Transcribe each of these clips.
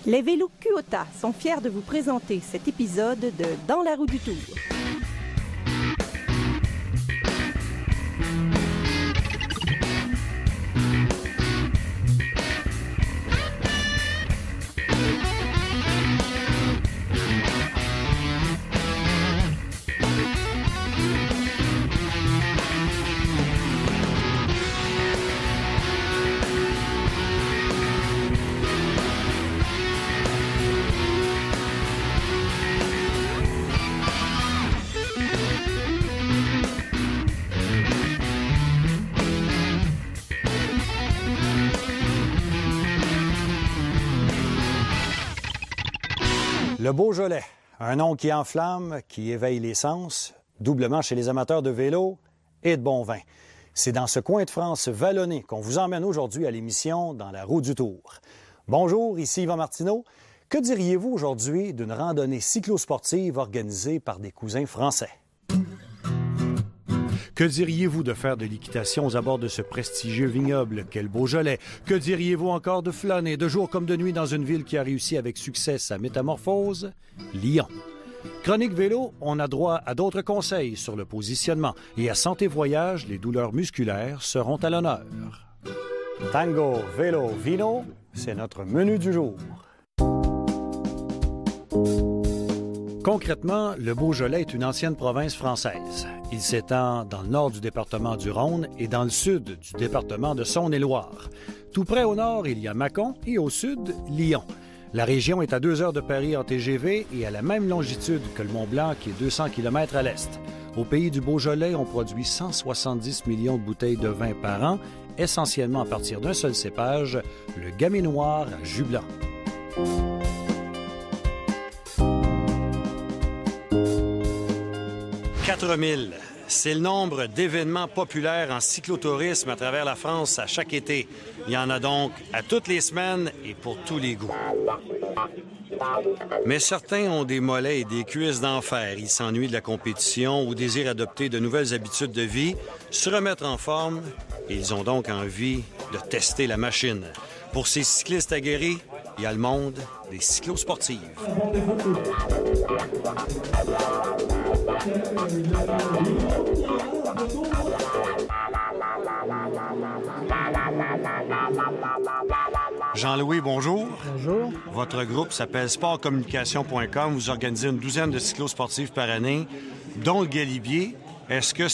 Les vélos Kuota sont fiers de vous présenter cet épisode de Dans la roue du Tour. Le Beaujolais, un nom qui enflamme, qui éveille les sens, doublement chez les amateurs de vélo et de bon vin. C'est dans ce coin de France vallonné qu'on vous emmène aujourd'hui à l'émission Dans la roue du Tour. Bonjour, ici Yvan Martineau. Que diriez-vous aujourd'hui d'une randonnée cyclosportive organisée par des cousins français? Que diriez-vous de faire de l'équitation aux abords de ce prestigieux vignoble qu'est le Beaujolais? Que diriez-vous encore de flâner de jour comme de nuit dans une ville qui a réussi avec succès sa métamorphose? Lyon. Chronique Vélo, on a droit à d'autres conseils sur le positionnement. Et à Santé Voyage, les douleurs musculaires seront à l'honneur. Tango, vélo, vino, c'est notre menu du jour. Concrètement, le Beaujolais est une ancienne province française. Il s'étend dans le nord du département du Rhône et dans le sud du département de Saône-et-Loire. Tout près au nord, il y a Mâcon et au sud, Lyon. La région est à 2 heures de Paris en TGV et à la même longitude que le Mont-Blanc qui est 200 km à l'est. Au pays du Beaujolais, on produit 170 millions de bouteilles de vin par an, essentiellement à partir d'un seul cépage, le Gamay noir à jus blanc. 4000, c'est le nombre d'événements populaires en cyclotourisme à travers la France à chaque été. Il y en a donc à toutes les semaines et pour tous les goûts. Mais certains ont des mollets et des cuisses d'enfer. Ils s'ennuient de la compétition ou désirent adopter de nouvelles habitudes de vie, se remettre en forme et ils ont donc envie de tester la machine. Pour ces cyclistes aguerris, il y a le monde des cyclosportives. Jean-Louis, bonjour. Bonjour. Votre groupe s'appelle sportcommunication.com. Vous organisez une douzaine de cyclosportives par année, dont le Galibier. Est-ce que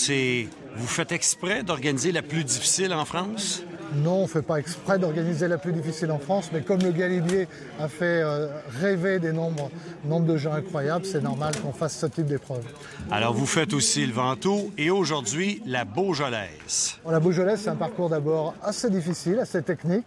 vous faites exprès d'organiser la plus difficile en France? Non, on ne fait pas exprès d'organiser la plus difficile en France, mais comme le Galibier a fait rêver des nombres de gens incroyables, c'est normal qu'on fasse ce type d'épreuve. Alors, vous faites aussi le Ventoux et aujourd'hui, la Beaujolaise. La Beaujolaise, c'est un parcours d'abord assez difficile, assez technique.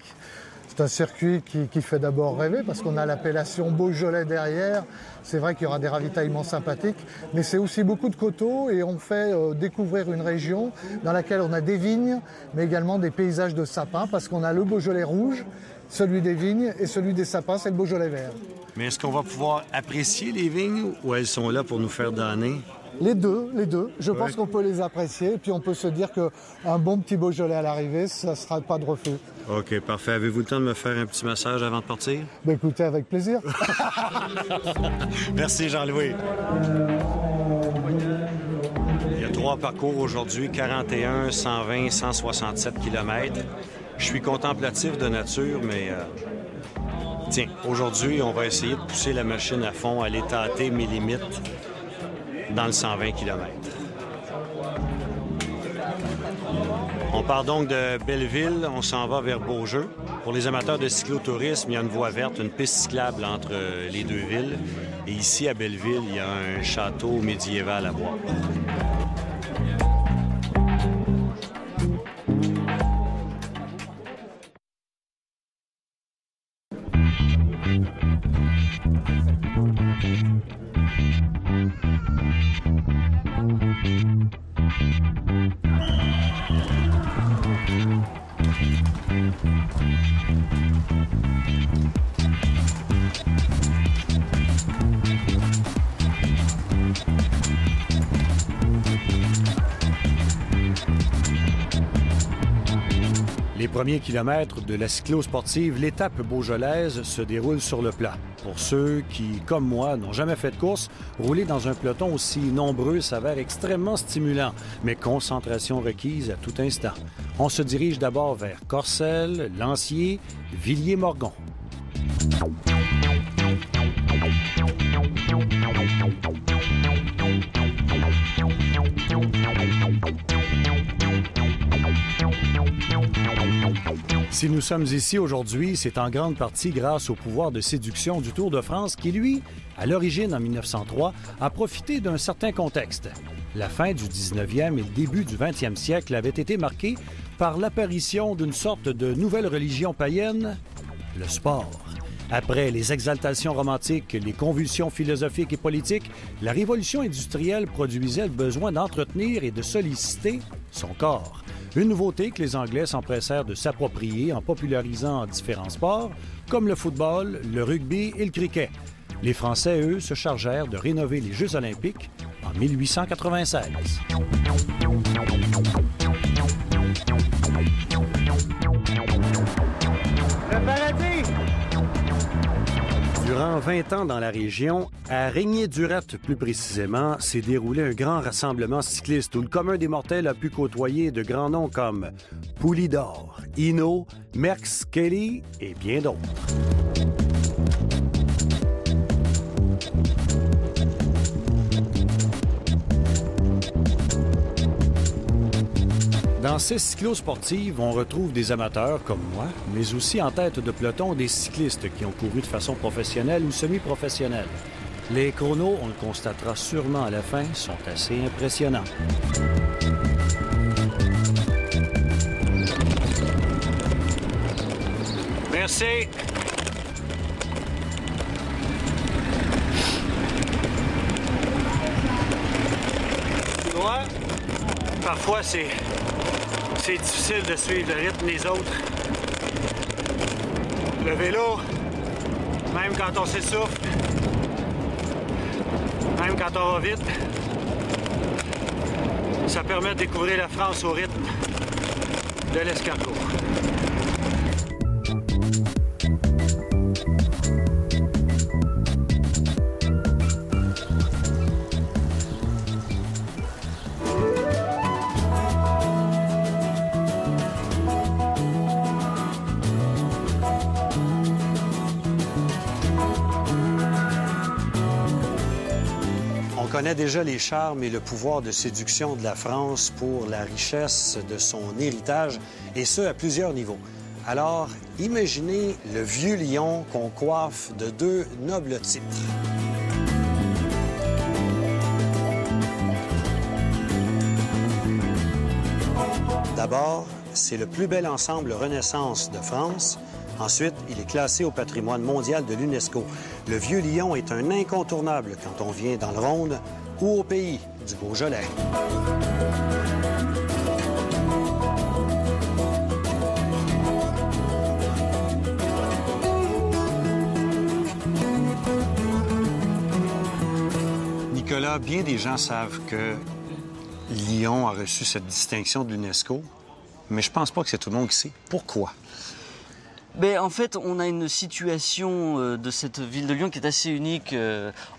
C'est un circuit qui fait d'abord rêver parce qu'on a l'appellation Beaujolais derrière. C'est vrai qu'il y aura des ravitaillements sympathiques, mais c'est aussi beaucoup de coteaux et on fait découvrir une région dans laquelle on a des vignes, mais également des paysages de sapins parce qu'on a le Beaujolais rouge, celui des vignes et celui des sapins, c'est le Beaujolais vert. Mais est-ce qu'on va pouvoir apprécier les vignes ou elles sont là pour nous faire damner? Les deux. Je pense qu'on peut les apprécier et puis on peut se dire qu'un bon petit Beaujolais à l'arrivée, ça ne sera pas de refus. OK, parfait. Avez-vous le temps de me faire un petit massage avant de partir? Ben écoutez, avec plaisir. Merci Jean-Louis. Il y a 3 parcours aujourd'hui, 41, 120, 167 km. Je suis contemplatif de nature, mais tiens, aujourd'hui, on va essayer de pousser la machine à fond, aller tâter mes limites dans le 120 km. On part donc de Belleville, on s'en va vers Beaujeu. Pour les amateurs de cyclotourisme, il y a une voie verte, une piste cyclable entre les deux villes. Et ici, à Belleville, il y a un château médiéval à voir. premier kilomètre de la cyclo-sportive, l'étape beaujolaise se déroule sur le plat. Pour ceux qui, comme moi, n'ont jamais fait de course, rouler dans un peloton aussi nombreux s'avère extrêmement stimulant, mais concentration requise à tout instant. On se dirige d'abord vers Corcelles, Lancier, Villiers-Morgon. Si nous sommes ici aujourd'hui, c'est en grande partie grâce au pouvoir de séduction du Tour de France qui, lui, à l'origine en 1903, a profité d'un certain contexte. La fin du 19e et le début du 20e siècle avaient été marqués par l'apparition d'une sorte de nouvelle religion païenne, le sport. Après les exaltations romantiques, les convulsions philosophiques et politiques, la révolution industrielle produisait le besoin d'entretenir et de solliciter son corps. Une nouveauté que les Anglais s'empressèrent de s'approprier en popularisant différents sports, comme le football, le rugby et le cricket. Les Français, eux, se chargèrent de rénover les Jeux olympiques en 1896. Le paradis! Durant 20 ans dans la région, à Régnier-Durette plus précisément, s'est déroulé un grand rassemblement cycliste où le commun des mortels a pu côtoyer de grands noms comme Poulidor, Hinault, Merckx, Kelly et bien d'autres. Dans ces cyclo-sportives, on retrouve des amateurs comme moi, mais aussi en tête de peloton des cyclistes qui ont couru de façon professionnelle ou semi-professionnelle. Les chronos, on le constatera sûrement à la fin, sont assez impressionnants. Merci. Tu vois, parfois c'est difficile de suivre le rythme des autres. Le vélo, même quand on s'essouffle, même quand on va vite, ça permet de découvrir la France au rythme de l'escargot. On connaît déjà les charmes et le pouvoir de séduction de la France pour la richesse de son héritage, et ce, à plusieurs niveaux. Alors, imaginez le vieux lion qu'on coiffe de deux nobles titres. D'abord, c'est le plus bel ensemble Renaissance de France. Ensuite, il est classé au patrimoine mondial de l'UNESCO. Le Vieux Lion est un incontournable quand on vient dans le Rhône ou au pays du Beaujolais. Nicolas, bien des gens savent que Lyon a reçu cette distinction de l'UNESCO, mais je pense pas que c'est tout le monde qui sait. Pourquoi? Ben, en fait, on a une situation de cette ville de Lyon qui est assez unique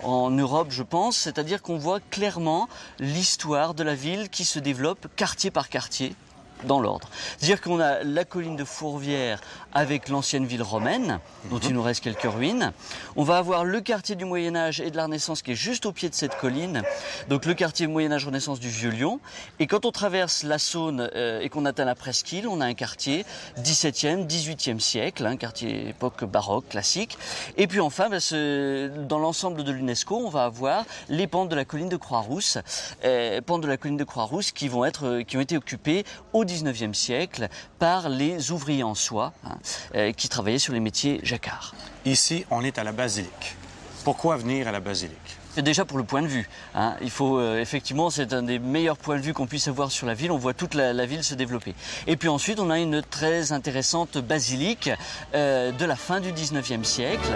en Europe, je pense. C'est-à-dire qu'on voit clairement l'histoire de la ville qui se développe quartier par quartier dans l'ordre. C'est-à-dire qu'on a la colline de Fourvière avec l'ancienne ville romaine, dont il nous reste quelques ruines. On va avoir le quartier du Moyen-Âge et de la Renaissance qui est juste au pied de cette colline, donc le quartier Moyen-Âge-Renaissance du Vieux-Lyon. Et quand on traverse la Saône et qu'on atteint la Presqu'île, on a un quartier 17e, 18e siècle, un quartier époque baroque, classique. Et puis enfin, dans l'ensemble de l'UNESCO, on va avoir les pentes de la colline de Croix-Rousse, qui ont été occupées au 19e siècle par les ouvriers en soie qui travaillaient sur les métiers jacquards. Ici, on est à la basilique. Pourquoi venir à la basilique? Déjà pour le point de vue. Il faut effectivement, c'est un des meilleurs points de vue qu'on puisse avoir sur la ville. On voit toute la ville se développer. Et puis ensuite, on a une très intéressante basilique de la fin du 19e siècle.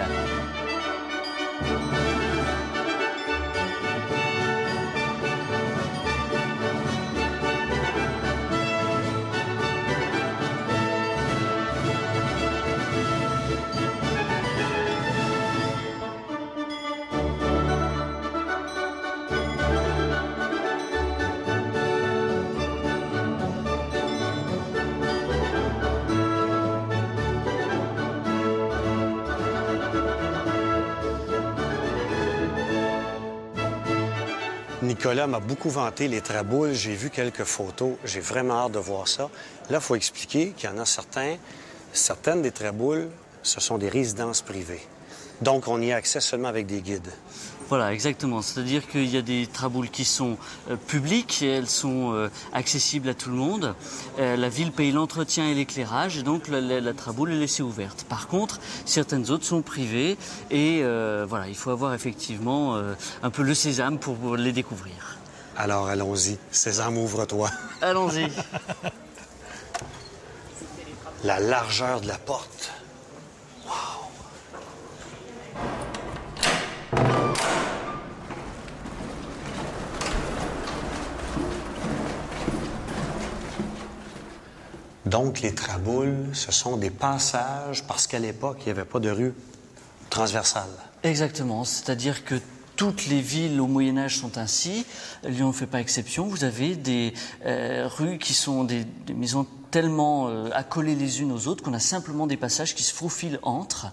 Nicolas m'a beaucoup vanté les traboules. J'ai vu quelques photos. J'ai vraiment hâte de voir ça. Là, il faut expliquer qu'il y en a certaines des traboules, ce sont des résidences privées. Donc, on y a accès seulement avec des guides. Voilà, exactement. C'est-à-dire qu'il y a des traboules qui sont publiques et elles sont accessibles à tout le monde. La ville paye l'entretien et l'éclairage et donc la traboule est laissée ouverte. Par contre, certaines autres sont privées et voilà, il faut avoir effectivement un peu le sésame pour les découvrir. Alors, allons-y. Sésame, ouvre-toi. Allons-y. La largeur de la porte. Donc, les traboules, ce sont des passages parce qu'à l'époque, il n'y avait pas de rue transversale. Exactement, c'est-à-dire que toutes les villes au Moyen-Âge sont ainsi. Lyon ne fait pas exception. Vous avez des rues qui sont des maisons tellement accolées les unes aux autres qu'on a simplement des passages qui se faufilent entre.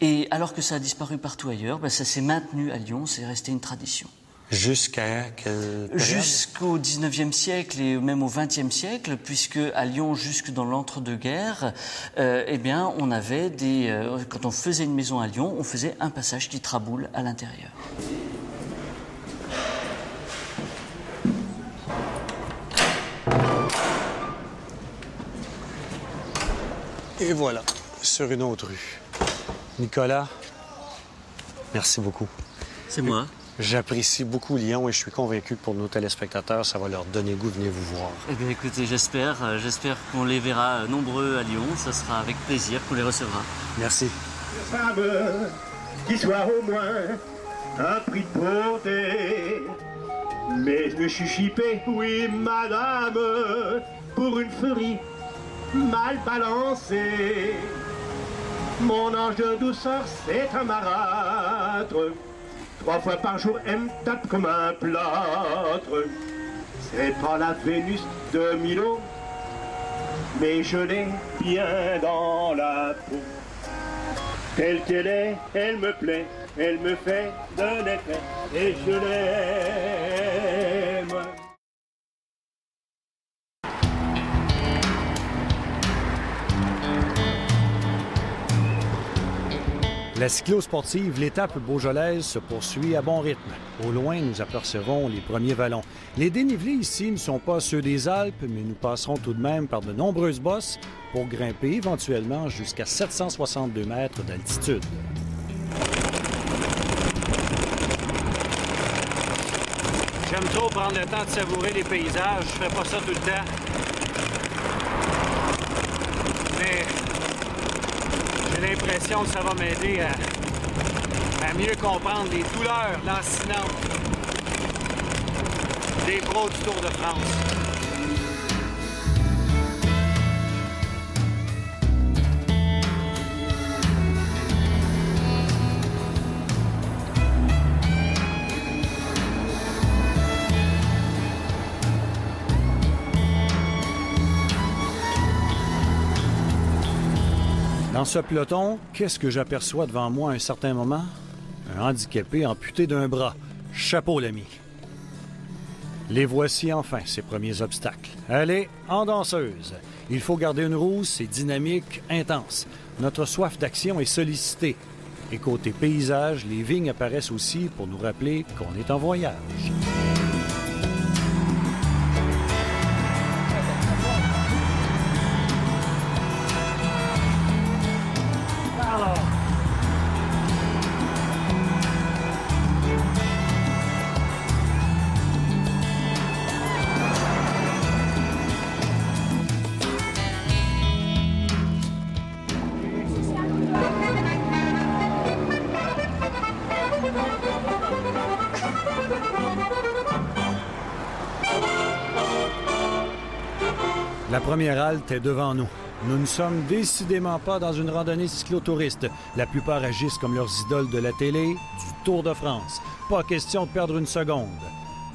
Et alors que ça a disparu partout ailleurs, ça s'est maintenu à Lyon, c'est resté une tradition. Jusqu'à quelle période? Jusqu'au 19e siècle et même au 20e siècle, puisque à Lyon, jusque dans l'entre-deux-guerres, on avait quand on faisait une maison à Lyon, on faisait un passage qui traboule à l'intérieur. Et voilà, sur une autre rue. Nicolas, merci beaucoup. C'est moi. J'apprécie beaucoup Lyon et je suis convaincu que pour nos téléspectateurs, ça va leur donner goût de venir vous voir. Eh bien, écoutez, j'espère qu'on les verra nombreux à Lyon. Ça sera avec plaisir qu'on les recevra. Merci. Femme qui soit au moins un prix de beauté. Mais je me suis chipé, oui, madame, pour une furie mal balancée. Mon ange de douceur, c'est un marâtre. 3 fois par jour, elle me tape comme un plâtre. C'est pas la Vénus de Milo, mais je l'ai bien dans la peau. Telle qu'elle est, elle me plaît, elle me fait de l'effet, et je l'aime. La cyclo-sportive, l'étape beaujolaise se poursuit à bon rythme. Au loin, nous apercevons les premiers vallons. Les dénivelés ici ne sont pas ceux des Alpes, mais nous passerons tout de même par de nombreuses bosses pour grimper éventuellement jusqu'à 762 mètres d'altitude. J'aime trop prendre le temps de savourer les paysages. Je fais pas ça tout le temps. Mais j'ai l'impression que ça va m'aider à mieux comprendre les douleurs lancinantes des pros du Tour de France. Dans ce peloton, qu'est-ce que j'aperçois devant moi à un certain moment? Un handicapé amputé d'un bras. Chapeau, l'ami. Les voici enfin, ces premiers obstacles. Allez, en danseuse. Il faut garder une rousse, c'est dynamique, intense. Notre soif d'action est sollicitée. Et côté paysage, les vignes apparaissent aussi pour nous rappeler qu'on est en voyage. La première halte est devant nous. Nous ne sommes décidément pas dans une randonnée cyclotouriste. La plupart agissent comme leurs idoles de la télé, du Tour de France. Pas question de perdre une seconde.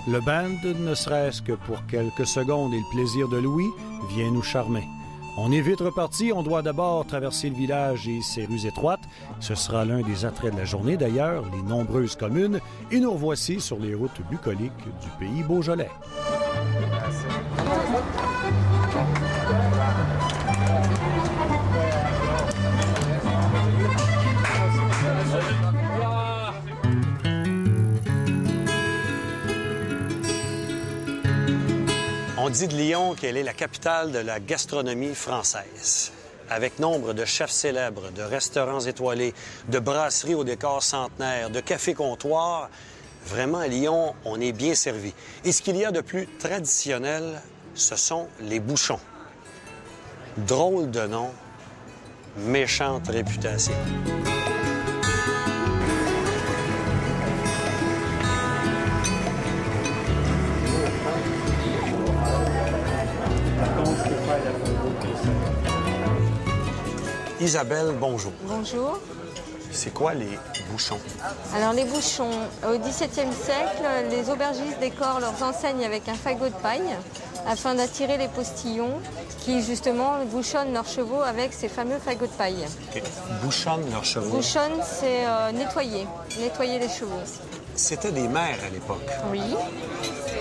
Le band, ne serait-ce que pour quelques secondes et le plaisir de Louis, vient nous charmer. On est vite reparti. On doit d'abord traverser le village et ses rues étroites. Ce sera l'un des attraits de la journée d'ailleurs, les nombreuses communes. Et nous revoici sur les routes bucoliques du pays Beaujolais. On dit de Lyon qu'elle est la capitale de la gastronomie française. Avec nombre de chefs célèbres, de restaurants étoilés, de brasseries au décor centenaire, de cafés-comptoirs, vraiment à Lyon, on est bien servi. Et ce qu'il y a de plus traditionnel, ce sont les bouchons. Drôle de nom, méchante réputation. Isabelle, bonjour. Bonjour. C'est quoi les bouchons? Alors les bouchons, au XVIIe siècle, les aubergistes décorent leurs enseignes avec un fagot de paille afin d'attirer les postillons qui justement bouchonnent leurs chevaux avec ces fameux fagots de paille. Okay. Bouchonnent leurs chevaux? Bouchonne, c'est nettoyer les chevaux. C'était des mères à l'époque. Oui.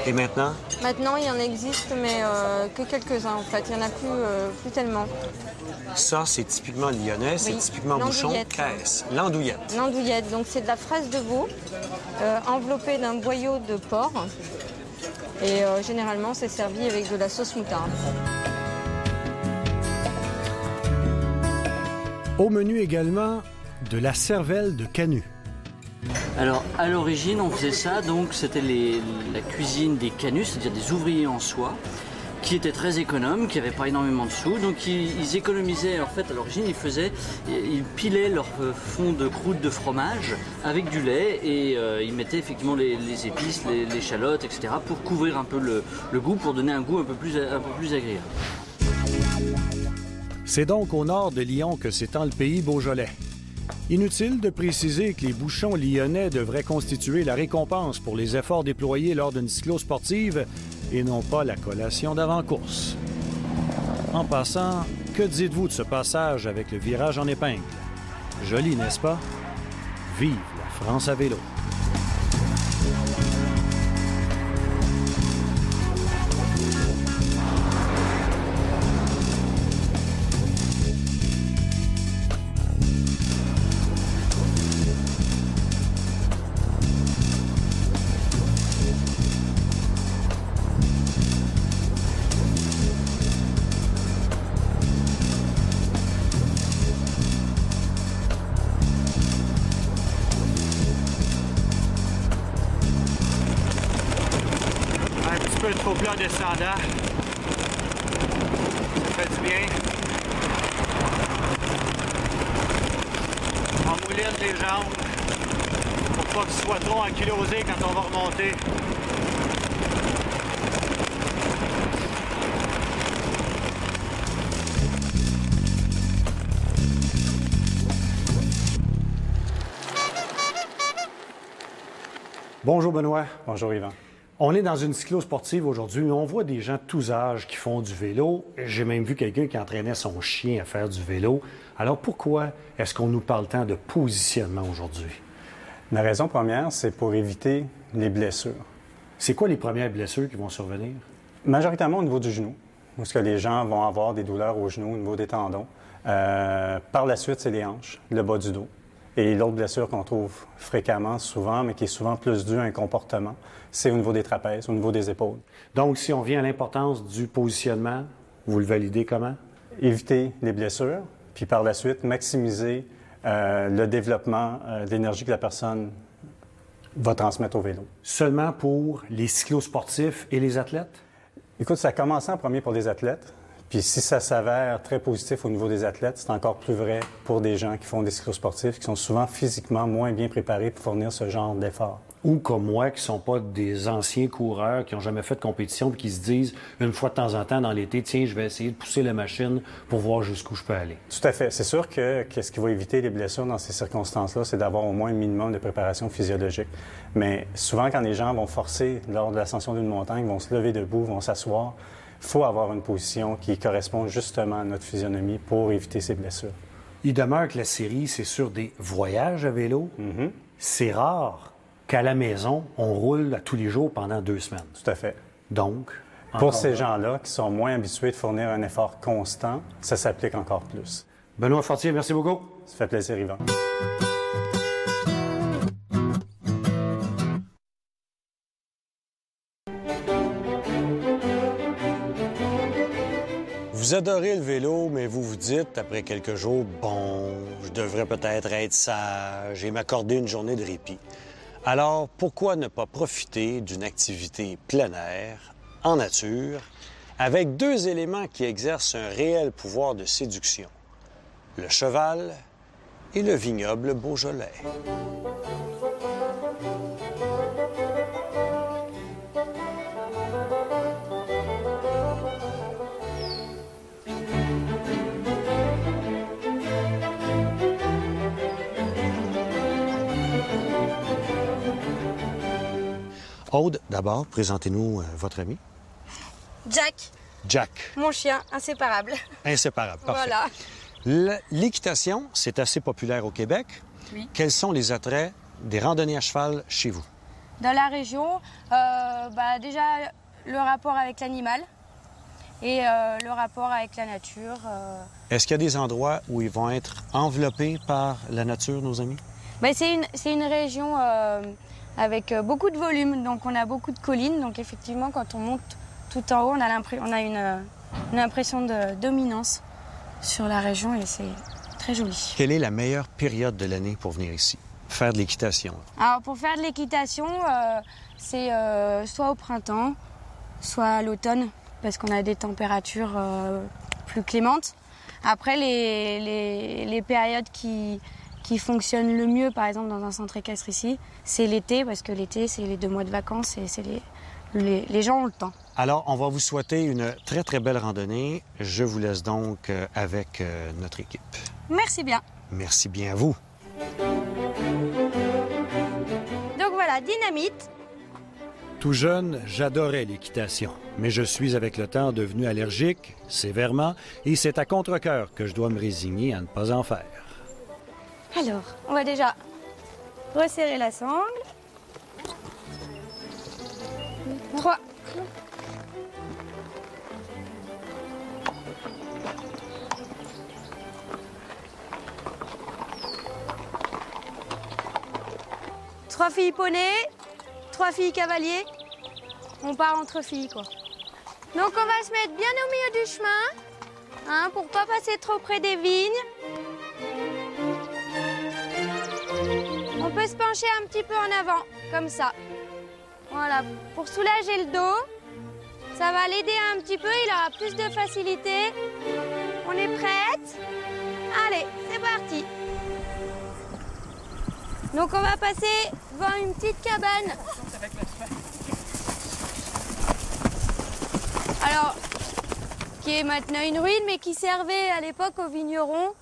Et maintenant? Maintenant, il y en existe, mais que quelques-uns en fait. Il n'y en a plus tellement. Ça, c'est typiquement lyonnais, c'est typiquement bouchon. Qu'est-ce? L'andouillette. L'andouillette, donc c'est de la fraise de veau enveloppée d'un boyau de porc. Et généralement, c'est servi avec de la sauce moutarde. Au menu également, de la cervelle de canut. Alors, à l'origine, on faisait ça, donc c'était la cuisine des canuts, c'est-à-dire des ouvriers en soie, qui étaient très économes, qui n'avaient pas énormément de sous. Donc, ils économisaient, en fait, à l'origine, ils pilaient leur fond de croûte de fromage avec du lait et ils mettaient effectivement les épices, les échalotes, etc., pour couvrir un peu le goût, pour donner un goût un peu plus agréable. C'est donc au nord de Lyon que s'étend le pays Beaujolais. Inutile de préciser que les bouchons lyonnais devraient constituer la récompense pour les efforts déployés lors d'une cyclosportive et non pas la collation d'avant-course. En passant, que dites-vous de ce passage avec le virage en épingle? Joli, n'est-ce pas? Vive la France à vélo! Un peu de faux plat descendant. Ça fait du bien. On mouline les jambes pour pas que ce soit trop ankylosé quand on va remonter. Bonjour Benoît. Bonjour Yvan. On est dans une cyclosportive aujourd'hui. On voit des gens de tous âges qui font du vélo. J'ai même vu quelqu'un qui entraînait son chien à faire du vélo. Alors pourquoi est-ce qu'on nous parle tant de positionnement aujourd'hui? La raison première, c'est pour éviter les blessures. C'est quoi les premières blessures qui vont survenir? Majoritairement au niveau du genou, où ce que les gens vont avoir des douleurs au genou, au niveau des tendons. Par la suite, c'est les hanches, le bas du dos. Et l'autre blessure qu'on trouve fréquemment, souvent, mais qui est souvent plus due à un comportement, c'est au niveau des trapèzes, au niveau des épaules. Donc, si on vient à l'importance du positionnement, vous le validez comment? Éviter les blessures, puis par la suite, maximiser le développement d'énergie que la personne va transmettre au vélo. Seulement pour les cyclosportifs et les athlètes? Écoute, ça a commencé en premier pour les athlètes. Puis si ça s'avère très positif au niveau des athlètes, c'est encore plus vrai pour des gens qui font des cyclosportifs, qui sont souvent physiquement moins bien préparés pour fournir ce genre d'effort. Ou comme moi, qui ne sont pas des anciens coureurs, qui n'ont jamais fait de compétition, puis qui se disent, une fois de temps en temps dans l'été, tiens, je vais essayer de pousser la machine pour voir jusqu'où je peux aller. Tout à fait. C'est sûr que ce qui va éviter les blessures dans ces circonstances-là, c'est d'avoir au moins un minimum de préparation physiologique. Mais souvent, quand les gens vont forcer lors de l'ascension d'une montagne, vont se lever debout, vont s'asseoir, Il faut avoir une position qui correspond justement à notre physionomie pour éviter ces blessures. Il demeure que la série, c'est sur des voyages à vélo. C'est rare qu'à la maison, on roule à tous les jours pendant 2 semaines. Tout à fait. Donc, pour ces gens-là qui sont moins habitués de fournir un effort constant, ça s'applique encore plus. Benoît Fortier, merci beaucoup. Ça fait plaisir, Yvan. Vous adorez le vélo, mais vous vous dites, après quelques jours, bon, je devrais peut-être être sage et m'accorder une journée de répit. Alors, pourquoi ne pas profiter d'une activité plein air, en nature, avec 2 éléments qui exercent un réel pouvoir de séduction, le cheval et le vignoble beaujolais. Aude, d'abord, présentez-nous votre ami. Jack, Jack. mon chien, inséparable. Inséparable, parfait. Voilà. L'équitation, c'est assez populaire au Québec. Oui. Quels sont les attraits des randonnées à cheval chez vous? Dans la région, déjà le rapport avec l'animal et le rapport avec la nature. Est-ce qu'il y a des endroits où ils vont être enveloppés par la nature, nos amis? C'est une région avec beaucoup de volume, donc on a beaucoup de collines. Donc effectivement, quand on monte tout en haut, on a une impression de dominance sur la région et c'est très joli. Quelle est la meilleure période de l'année pour venir ici, faire de l'équitation? Alors pour faire de l'équitation, c'est soit au printemps, soit à l'automne, parce qu'on a des températures plus clémentes. Après, les périodes qui fonctionnent le mieux, par exemple dans un centre équestre ici, c'est l'été, parce que l'été, c'est les 2 mois de vacances et les gens ont le temps. Alors, on va vous souhaiter une très, très belle randonnée. Je vous laisse donc avec notre équipe. Merci bien. Merci bien à vous. Donc voilà, Dynamite. Tout jeune, j'adorais l'équitation, mais je suis avec le temps devenu allergique, sévèrement, et c'est à contre-cœur que je dois me résigner à ne pas en faire. Alors, on va déjà resserrer la sangle. 3. Trois filles poney, 3 filles cavaliers. On part entre filles, quoi. Donc on va se mettre bien au milieu du chemin, pour pas passer trop près des vignes. On peut se pencher un petit peu en avant, comme ça. Voilà, pour soulager le dos. Ça va l'aider un petit peu, il aura plus de facilité. On est prête? Allez, c'est parti. Donc on va passer devant une petite cabane. Alors, qui est maintenant une ruine, mais qui servait à l'époque aux vignerons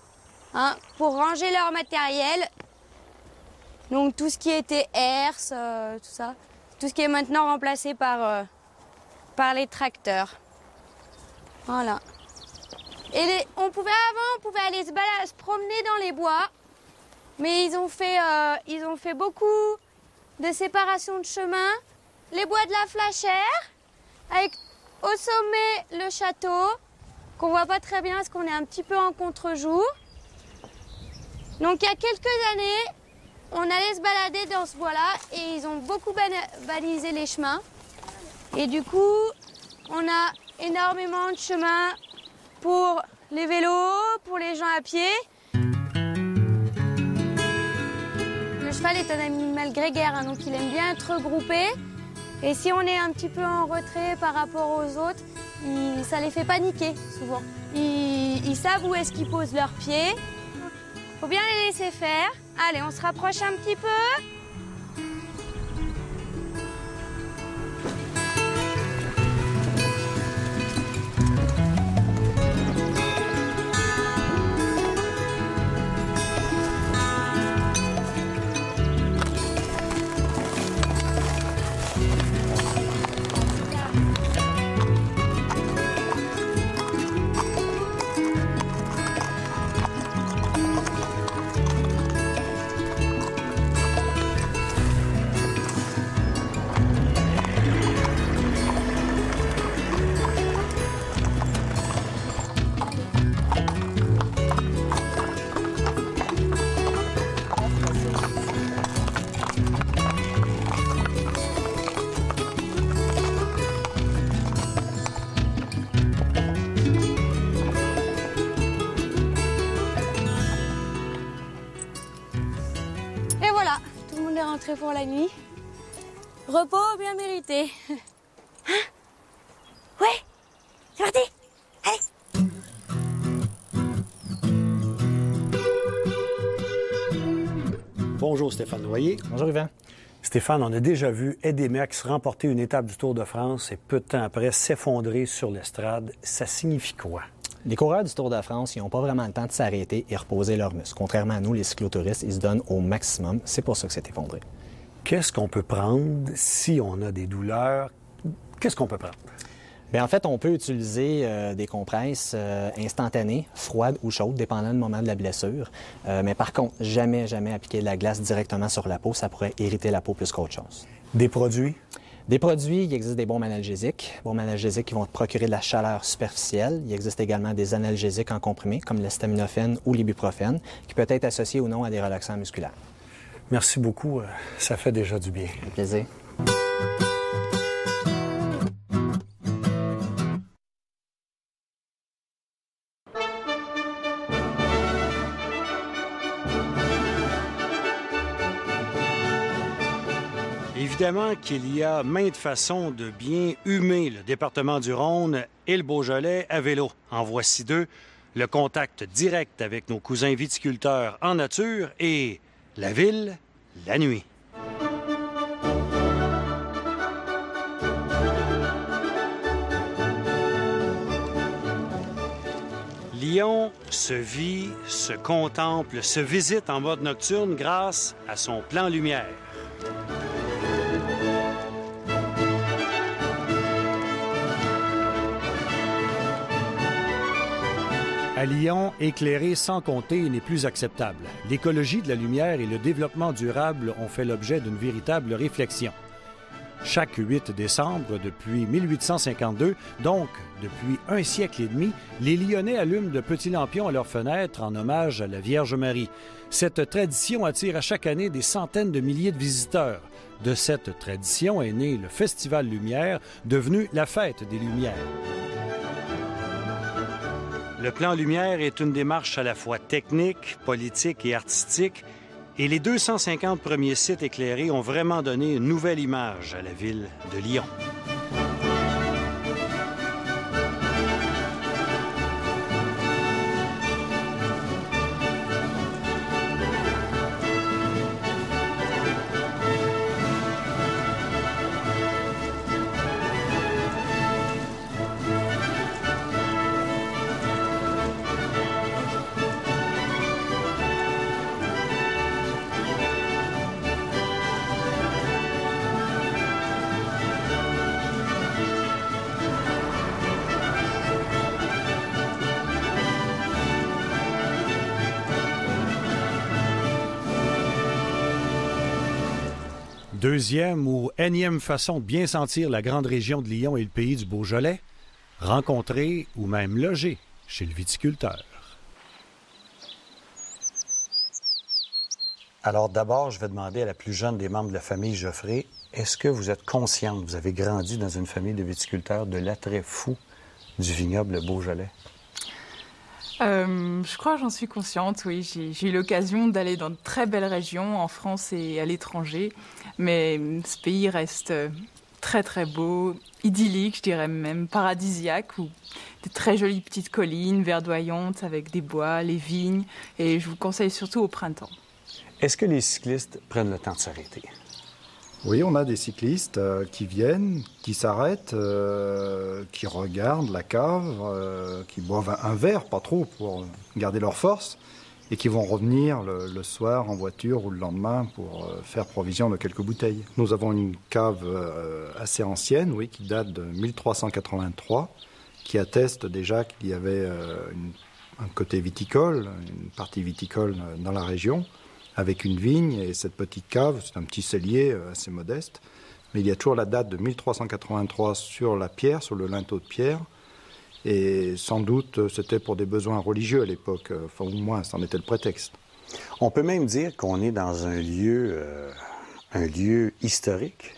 pour ranger leur matériel. Donc tout ce qui était herse, tout ça. Tout ce qui est maintenant remplacé par les tracteurs. Voilà. Et avant, on pouvait aller se promener dans les bois. Mais ils ont fait beaucoup de séparation de chemin. Les bois de la Flachère, avec au sommet le château, qu'on voit pas très bien parce qu'on est un petit peu en contre-jour. Donc il y a quelques années, on allait se balader dans ce bois-là et ils ont beaucoup balisé les chemins. Et du coup, on a énormément de chemins pour les vélos, pour les gens à pied. Le cheval est un animal grégaire, donc il aime bien être regroupé. Et si on est un petit peu en retrait par rapport aux autres, ça les fait paniquer souvent. Ils savent où est-ce qu'ils posent leurs pieds. Faut bien les laisser faire. Allez, on se rapproche un petit peu. tout le monde est rentré pour la nuit. Repos bien mérité. Hein? Ouais, c'est parti. Allez. Bonjour Stéphane Noyer. Bonjour Yvan. Stéphane, on a déjà vu Eddy Merckx remporter une étape du Tour de France et peu de temps après s'effondrer sur l'estrade. Ça signifie quoi? Les coureurs du Tour de France, ils n'ont pas vraiment le temps de s'arrêter et reposer leurs muscles. Contrairement à nous, les cyclotouristes, ils se donnent au maximum. C'est pour ça que c'est effondré. Qu'est-ce qu'on peut prendre si on a des douleurs? Qu'est-ce qu'on peut prendre? Bien, en fait, on peut utiliser des compresses instantanées, froides ou chaudes, dépendant du moment de la blessure. Mais par contre, jamais appliquer de la glace directement sur la peau. Ça pourrait irriter la peau plus qu'autre chose. Des produits? Des produits, il existe des bombes analgésiques. Bombes analgésiques qui vont te procurer de la chaleur superficielle. Il existe également des analgésiques en comprimé, comme l'acétaminophène ou l'ibuprofène, qui peut être associés ou non à des relaxants musculaires. Merci beaucoup. Ça fait déjà du bien. Un plaisir. Évidemment qu'il y a maintes façons de bien humer le département du Rhône et le Beaujolais à vélo. En voici deux, le contact direct avec nos cousins viticulteurs en nature et la ville, la nuit. Lyon se vit, se contemple, se visite en mode nocturne grâce à son plan lumière. À Lyon, éclairer sans compter n'est plus acceptable. L'écologie de la lumière et le développement durable ont fait l'objet d'une véritable réflexion. Chaque 8 décembre, depuis 1852, donc depuis un siècle et demi, les Lyonnais allument de petits lampions à leurs fenêtres en hommage à la Vierge Marie. Cette tradition attire à chaque année des centaines de milliers de visiteurs. De cette tradition est né le Festival Lumière, devenu la Fête des Lumières. Le plan Lumière est une démarche à la fois technique, politique et artistique, et les 250 premiers sites éclairés ont vraiment donné une nouvelle image à la ville de Lyon. Deuxième ou énième façon de bien sentir la grande région de Lyon et le pays du Beaujolais, rencontrer ou même loger chez le viticulteur. Alors d'abord, je vais demander à la plus jeune des membres de la famille Geoffrey, est-ce que vous êtes consciente, vous avez grandi dans une famille de viticulteurs, de l'attrait fou du vignoble Beaujolais? Je crois que j'en suis consciente, oui. J'ai eu l'occasion d'aller dans de très belles régions en France et à l'étranger. Mais ce pays reste très très beau, idyllique, je dirais même paradisiaque, où des très jolies petites collines verdoyantes avec des bois, les vignes. Et je vous conseille surtout au printemps. Est-ce que les cyclistes prennent le temps de s'arrêter? Oui, on a des cyclistes qui viennent, qui s'arrêtent, qui regardent la cave, qui boivent un verre, pas trop, pour garder leur force, et qui vont revenir le soir en voiture ou le lendemain pour faire provision de quelques bouteilles. Nous avons une cave assez ancienne, oui, qui date de 1383, qui atteste déjà qu'il y avait un côté viticole, une partie viticole dans la région, avec une vigne et cette petite cave, c'est un petit cellier assez modeste. Mais il y a toujours la date de 1383 sur la pierre, sur le linteau de pierre. Et sans doute, c'était pour des besoins religieux à l'époque, enfin au moins, c'en était le prétexte. On peut même dire qu'on est dans un lieu historique.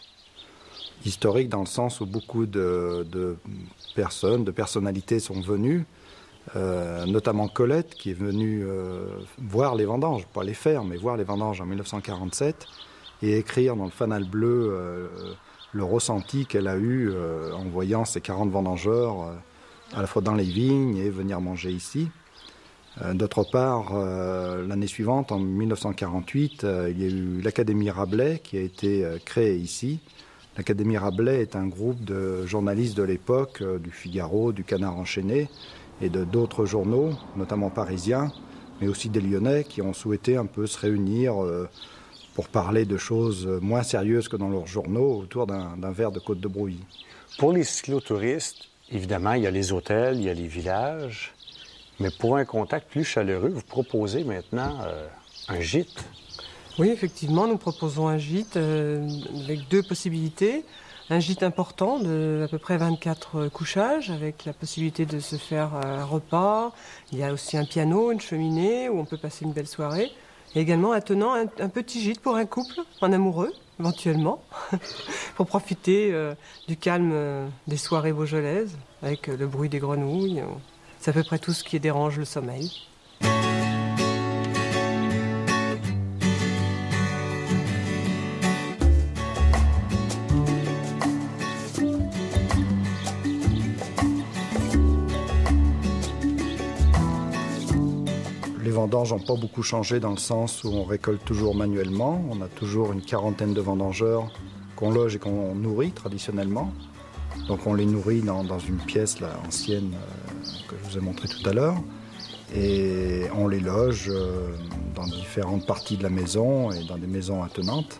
Historique dans le sens où beaucoup de personnes, de personnalités sont venues. Notamment Colette qui est venue voir les vendanges, pas les faire, mais voir les vendanges en 1947 et écrire dans le fanal bleu le ressenti qu'elle a eu en voyant ces 40 vendangeurs à la fois dans les vignes et venir manger ici. D'autre part, l'année suivante, en 1948, il y a eu l'Académie Rabelais qui a été créée ici. L'Académie Rabelais est un groupe de journalistes de l'époque, du Figaro, du Canard enchaîné et d'autres journaux, notamment parisiens, mais aussi des Lyonnais, qui ont souhaité un peu se réunir pour parler de choses moins sérieuses que dans leurs journaux autour d'un verre de Côte de Brouilly. Pour les cyclotouristes, évidemment, il y a les hôtels, il y a les villages, mais pour un contact plus chaleureux, vous proposez maintenant un gîte. Oui, effectivement, nous proposons un gîte avec 2 possibilités. Un gîte important de à peu près 24 couchages avec la possibilité de se faire un repas. Il y a aussi un piano, une cheminée où on peut passer une belle soirée. Et également attenant un petit gîte pour un couple, un amoureux éventuellement, pour profiter du calme des soirées beaujolaises avec le bruit des grenouilles. C'est à peu près tout ce qui dérange le sommeil. Les vendanges n'ont pas beaucoup changé dans le sens où on récolte toujours manuellement. On a toujours une 40aine de vendangeurs qu'on loge et qu'on nourrit traditionnellement. Donc on les nourrit dans une pièce là, ancienne que je vous ai montré tout à l'heure. Et on les loge dans différentes parties de la maison et dans des maisons attenantes.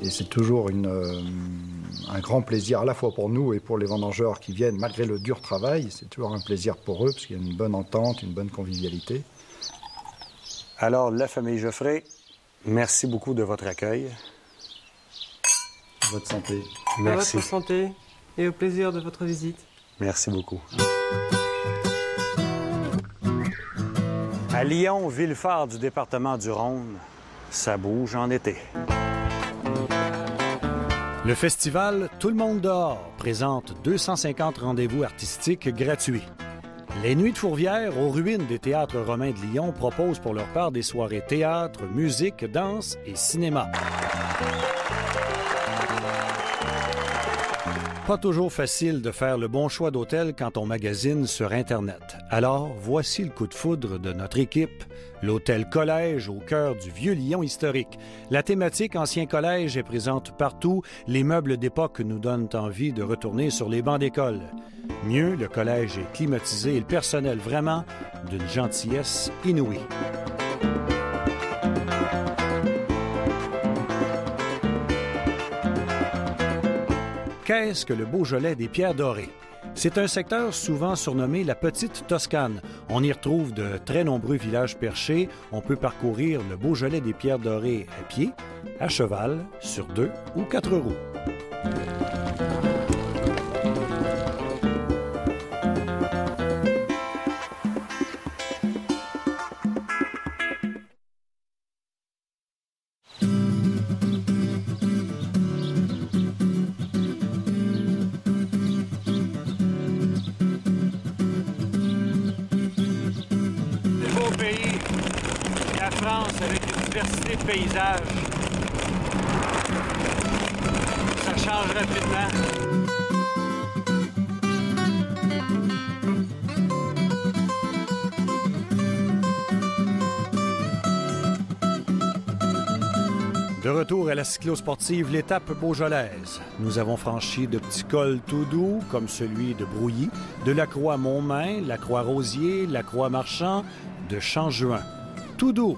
Et c'est toujours un grand plaisir à la fois pour nous et pour les vendangeurs qui viennent, malgré le dur travail. C'est toujours un plaisir pour eux parce qu'il y a une bonne entente, une bonne convivialité. Alors, la famille Geoffrey, merci beaucoup de votre accueil. Votre santé. Merci. À votre santé et au plaisir de votre visite. Merci beaucoup. À Lyon, ville phare du département du Rhône, ça bouge en été. Le festival Tout le monde dehors présente 250 rendez-vous artistiques gratuits. Les Nuits de Fourvière, aux ruines des théâtres romains de Lyon, proposent pour leur part des soirées théâtre, musique, danse et cinéma. Pas toujours facile de faire le bon choix d'hôtel quand on magasine sur Internet. Alors, voici le coup de foudre de notre équipe, l'hôtel Collège au cœur du vieux Lyon historique. La thématique Ancien Collège est présente partout. Les meubles d'époque nous donnent envie de retourner sur les bancs d'école. Mieux, le collège est climatisé et le personnel vraiment d'une gentillesse inouïe. Qu'est-ce que le Beaujolais des Pierres Dorées? C'est un secteur souvent surnommé la Petite Toscane. On y retrouve de très nombreux villages perchés. On peut parcourir le Beaujolais des Pierres Dorées à pied, à cheval, sur 2 ou 4 roues. Avec une diversité de paysages. Ça change rapidement. De retour à la cyclosportive, l'étape beaujolaise. Nous avons franchi de petits cols tout doux, comme celui de Brouilly, de la Croix-Montmain, la Croix-Rosier, la Croix-Marchand, de Champ-Juin. Tout doux,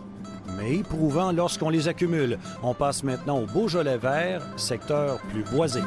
mais éprouvant lorsqu'on les accumule. On passe maintenant au Beaujolais vert, secteur plus boisé.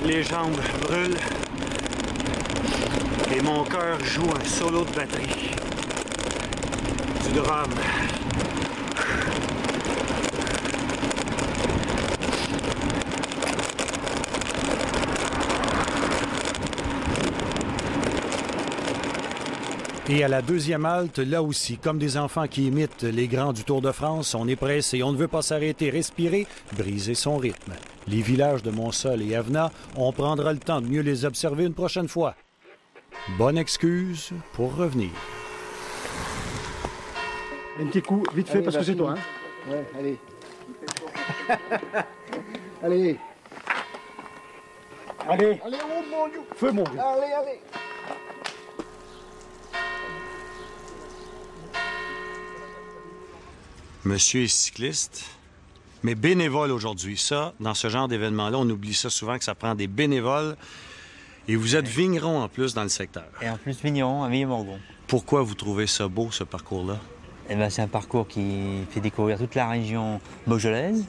Les jambes brûlent et mon cœur joue un solo de batterie. Du drum. Et à la deuxième halte, là aussi, comme des enfants qui imitent les grands du Tour de France, on est pressé, on ne veut pas s'arrêter, respirer, briser son rythme. Les villages de Monsol et Avenat, on prendra le temps de mieux les observer une prochaine fois. Bonne excuse pour revenir. Un petit coup, vite fait, parce que c'est toi. Hein? Ouais, allez. Allez. Allez. Allez, oh mon Dieu. Feu, mon Dieu. Allez, allez. Monsieur est cycliste, mais bénévole aujourd'hui. Ça, dans ce genre d'événement-là, on oublie ça souvent, que ça prend des bénévoles. Et vous êtes vigneron en plus dans le secteur. Et en plus vigneron à Villemorgon. Pourquoi vous trouvez ça beau, ce parcours-là? Eh bien, c'est un parcours qui fait découvrir toute la région beaujolaise,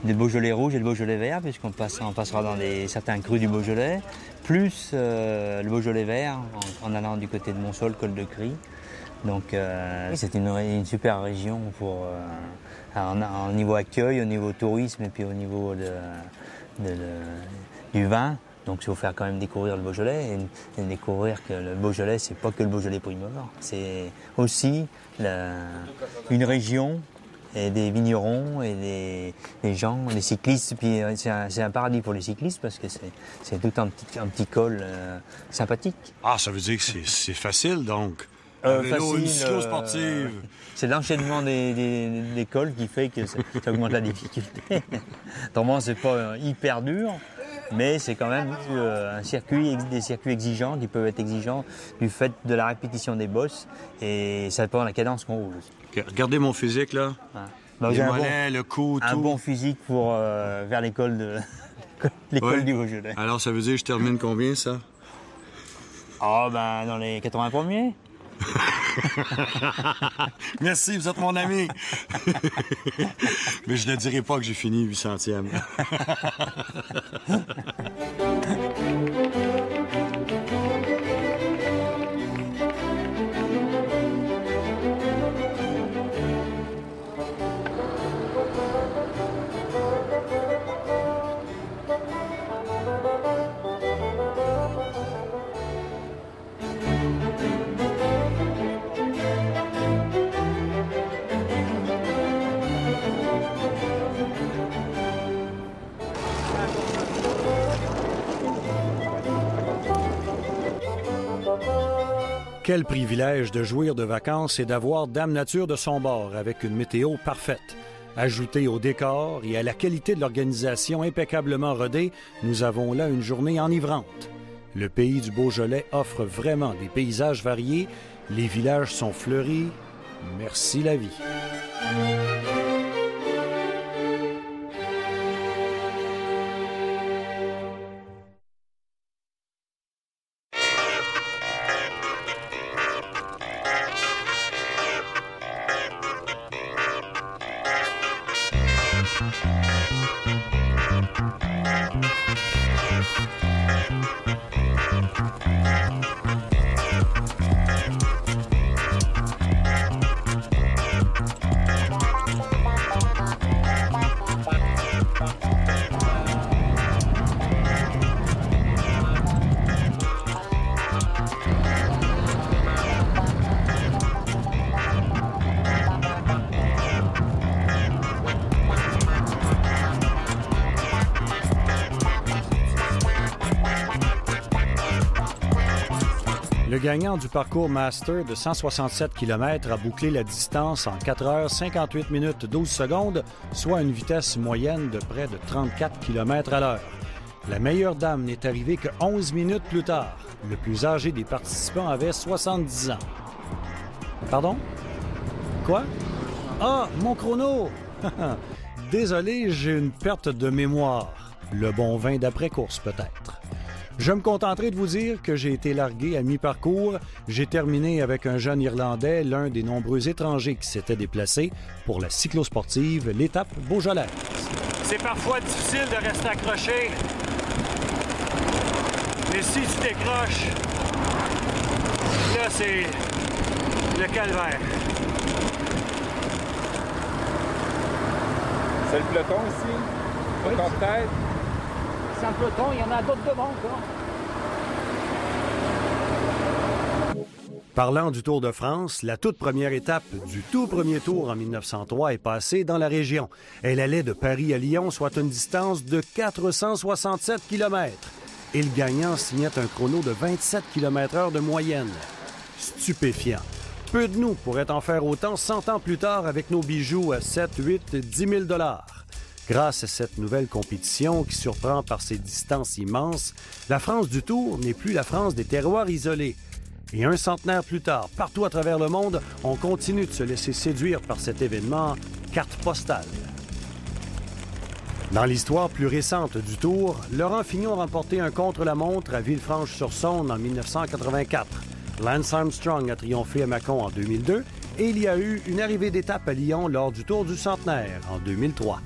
du Beaujolais rouge et le Beaujolais vert, puisqu'on passera dans certains crus du Beaujolais, plus le Beaujolais vert en allant du côté de Monsol, Col de Cry. Donc c'est une super région pour au niveau accueil, au niveau tourisme et puis au niveau du vin. Donc il faut faire quand même découvrir le Beaujolais et découvrir que le Beaujolais, c'est pas que le Beaujolais primeur, c'est aussi une région et des vignerons et des gens, des cyclistes. Puis c'est un paradis pour les cyclistes parce que c'est tout un petit col sympathique. Ah, ça veut dire que c'est facile donc. Vélo, une cyclo-sportive. C'est l'enchaînement des cols qui fait que ça augmente la difficulté. Autrement, c'est pas hyper dur, mais c'est quand même des circuits exigeants qui peuvent être exigeants du fait de la répétition des bosses et ça dépend de la cadence qu'on roule. Okay, regardez mon physique là. Ouais. Les mollets, le cou, tout. Un bon physique pour vers l'école du Beaujolais. Alors ça veut dire que je termine combien ça? Ah ben dans les 80 premiers. Merci, vous êtes mon ami. Mais je ne dirai pas que j'ai fini 800e. Quel privilège de jouir de vacances et d'avoir Dame Nature de son bord avec une météo parfaite. Ajouté au décor et à la qualité de l'organisation impeccablement rodée, nous avons là une journée enivrante. Le pays du Beaujolais offre vraiment des paysages variés, les villages sont fleuris. Merci la vie. Le gagnant du parcours Master de 167 km a bouclé la distance en 4 heures 58 minutes 12 secondes, soit une vitesse moyenne de près de 34 km à l'heure. La meilleure dame n'est arrivée que 11 minutes plus tard. Le plus âgé des participants avait 70 ans. Pardon? Quoi? Ah, mon chrono! Désolé, j'ai une perte de mémoire. Le bon vin d'après-course, peut-être. Je me contenterai de vous dire que j'ai été largué à mi-parcours. J'ai terminé avec un jeune Irlandais, l'un des nombreux étrangers qui s'étaient déplacés pour la cyclosportive, l'étape Beaujolaise. C'est parfois difficile de rester accroché. Mais si tu décroches, là, c'est le calvaire. C'est le peloton ici? Peloton de tête? C'est un peloton, il y en a d'autres devant encore. Parlant du Tour de France, la toute première étape du tout premier tour en 1903 est passée dans la région. Elle allait de Paris à Lyon, soit une distance de 467 km. Et le gagnant signait un chrono de 27 km/h de moyenne. Stupéfiant. Peu de nous pourraient en faire autant 100 ans plus tard avec nos bijoux à 7, 8, 10 000 $. Grâce à cette nouvelle compétition qui surprend par ses distances immenses, la France du Tour n'est plus la France des terroirs isolés. Et un centenaire plus tard, partout à travers le monde, on continue de se laisser séduire par cet événement carte postale. Dans l'histoire plus récente du Tour, Laurent Fignon a remporté un contre-la-montre à Villefranche-sur-Saône en 1984. Lance Armstrong a triomphé à Mâcon en 2002 et il y a eu une arrivée d'étape à Lyon lors du Tour du Centenaire en 2003.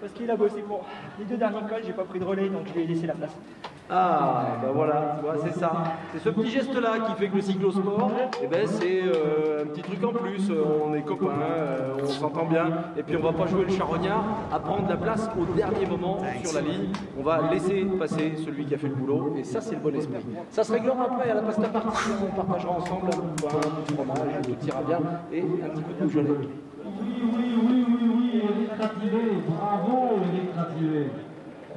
Parce qu'il a bossé pour les 2 derniers cols, j'ai pas pris de relais, donc je lui ai laissé la place. Ah, ben voilà, tu vois, c'est ça. C'est ce petit geste-là qui fait que le cyclosport, eh ben, c'est un petit truc en plus. On est copains, on s'entend bien. Et puis on va pas jouer le charognard à prendre la place au dernier moment sur la ligne. On va laisser passer celui qui a fait le boulot. Et ça, c'est le bon esprit. Ça se réglera après à la pasta partie. On partagera ensemble un bout de pain, un petit fromage, tout ira bien. Et un petit coup de Beaujolais. Oui, Éric Rativet. Bravo, Éric Rativet.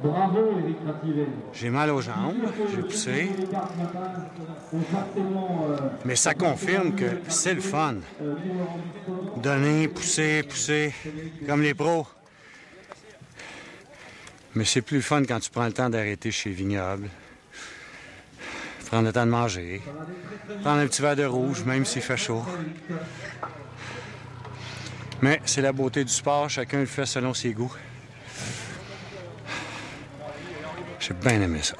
Bravo, Éric Rativet. J'ai mal aux jambes, j'ai poussé. Mais ça confirme que c'est le fun. Donner, pousser, comme les pros. Mais c'est plus le fun quand tu prends le temps d'arrêter chez Vignoble. Prendre le temps de manger. Prendre un petit verre de rouge, même s'il fait chaud. Mais c'est la beauté du sport, chacun le fait selon ses goûts. J'ai bien aimé ça.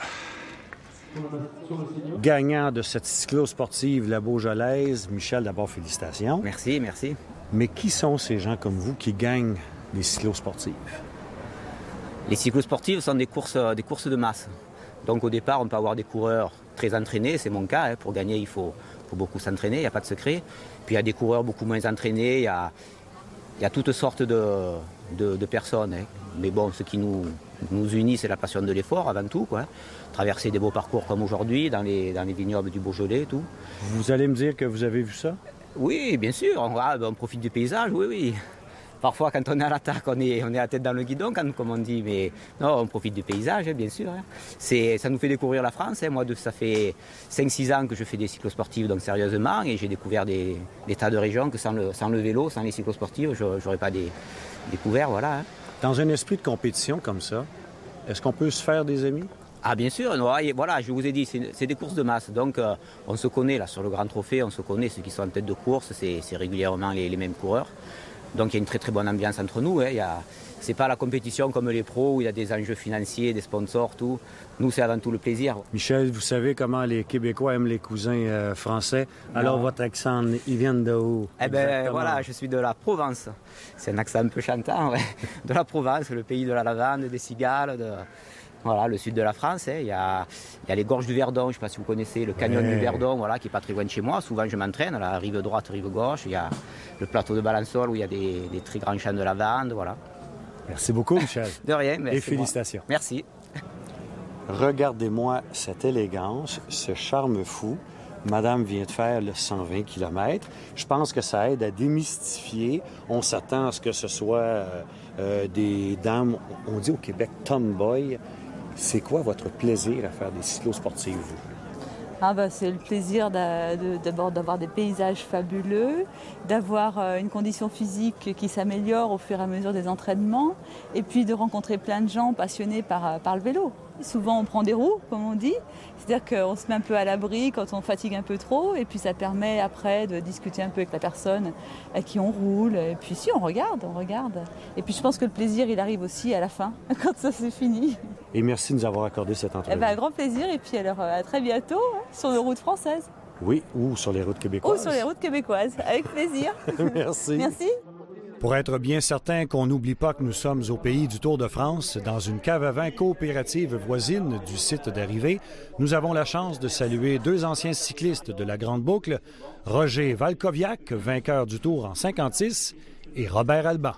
Gagnant de cette cyclo-sportive La Beaujolaise, Michel, d'abord, félicitations. Merci, merci. Mais qui sont ces gens comme vous qui gagnent les cyclo-sportives? Les cyclosportives sont des courses de masse. Donc au départ, on peut avoir des coureurs très entraînés, c'est mon cas. Pour gagner, il faut beaucoup s'entraîner, il n'y a pas de secret. Puis il y a des coureurs beaucoup moins entraînés, il y a toutes sortes de personnes. Mais bon, ce qui nous unit, c'est la passion de l'effort avant tout. Traverser des beaux parcours comme aujourd'hui, dans les vignobles du Beaujolais et tout. Vous allez me dire que vous avez vu ça? Oui, bien sûr. On profite du paysage, oui. Parfois, quand on est à l'attaque, on est la tête dans le guidon, comme on dit. Mais non, on profite du paysage, bien sûr. Ça nous fait découvrir la France. Moi, ça fait 5-6 ans que je fais des cyclosportives, donc sérieusement. Et j'ai découvert des tas de régions que sans le vélo, sans les cyclosportives, je n'aurais pas découvert. Voilà. Dans un esprit de compétition comme ça, est-ce qu'on peut se faire des amis? Ah bien sûr, voilà, je vous ai dit, c'est des courses de masse. Donc on se connaît là sur le Grand Trophée, on se connaît, ceux qui sont en tête de course, c'est régulièrement les mêmes coureurs. Donc il y a une très très bonne ambiance entre nous. C'est pas la compétition comme les pros où il y a des enjeux financiers, des sponsors, tout. Nous, c'est avant tout le plaisir. Michel, vous savez comment les Québécois aiment les cousins français. Alors votre accent, il vient de où? Eh bien voilà, je suis de la Provence. C'est un accent un peu chantant, ouais. De la Provence, le pays de la lavande, des cigales, voilà, le sud de la France. Il y a les gorges du Verdon, je ne sais pas si vous connaissez, le canyon du Verdon, voilà, qui n'est pas très loin de chez moi. Souvent, je m'entraîne, la rive droite, rive gauche. Il y a le plateau de Balançol où il y a des très grands champs de lavande, voilà. Merci beaucoup, Michel. De rien, merci. Et félicitations. Merci. Regardez-moi cette élégance, ce charme fou. Madame vient de faire le 120 km. Je pense que ça aide à démystifier. On s'attend à ce que ce soit des dames, on dit au Québec, tomboy. C'est quoi votre plaisir à faire des cyclosportives, vous? C'est le plaisir d'abord d'avoir des paysages fabuleux, d'avoir une condition physique qui s'améliore au fur et à mesure des entraînements, et puis de rencontrer plein de gens passionnés par le vélo. Souvent, on prend des roues, comme on dit. C'est-à-dire qu'on se met un peu à l'abri quand on fatigue un peu trop. Et puis, ça permet après de discuter un peu avec la personne à qui on roule. Et puis, si, on regarde. Et puis, je pense que le plaisir, il arrive aussi à la fin, quand ça c'est fini. Et merci de nous avoir accordé cette entrevue. Un grand plaisir. Et puis, alors, à très bientôt sur nos routes françaises. Oui, ou sur les routes québécoises. Ou sur les routes québécoises. Avec plaisir. Merci. Merci. Pour être bien certain qu'on n'oublie pas que nous sommes au pays du Tour de France, dans une cave à vin coopérative voisine du site d'arrivée, nous avons la chance de saluer 2 anciens cyclistes de la Grande Boucle, Roger Valkoviak, vainqueur du Tour en 56, et Robert Alban.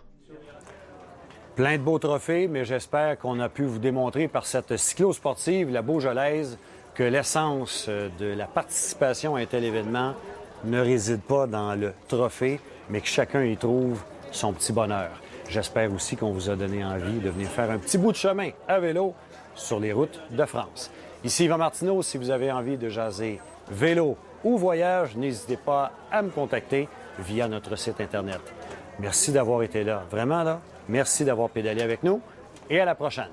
Plein de beaux trophées, mais j'espère qu'on a pu vous démontrer par cette cyclo-sportive, la Beaujolaise, que l'essence de la participation à un tel événement ne réside pas dans le trophée, mais que chacun y trouve son petit bonheur. J'espère aussi qu'on vous a donné envie de venir faire un petit bout de chemin à vélo sur les routes de France. Ici Yvan Martineau, si vous avez envie de jaser vélo ou voyage, n'hésitez pas à me contacter via notre site Internet. Merci d'avoir été là, vraiment là. Merci d'avoir pédalé avec nous et à la prochaine.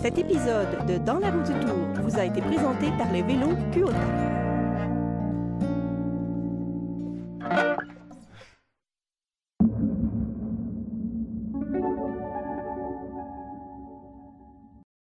Cet épisode de Dans la route du Tour vous a été présenté par les vélos Kuota.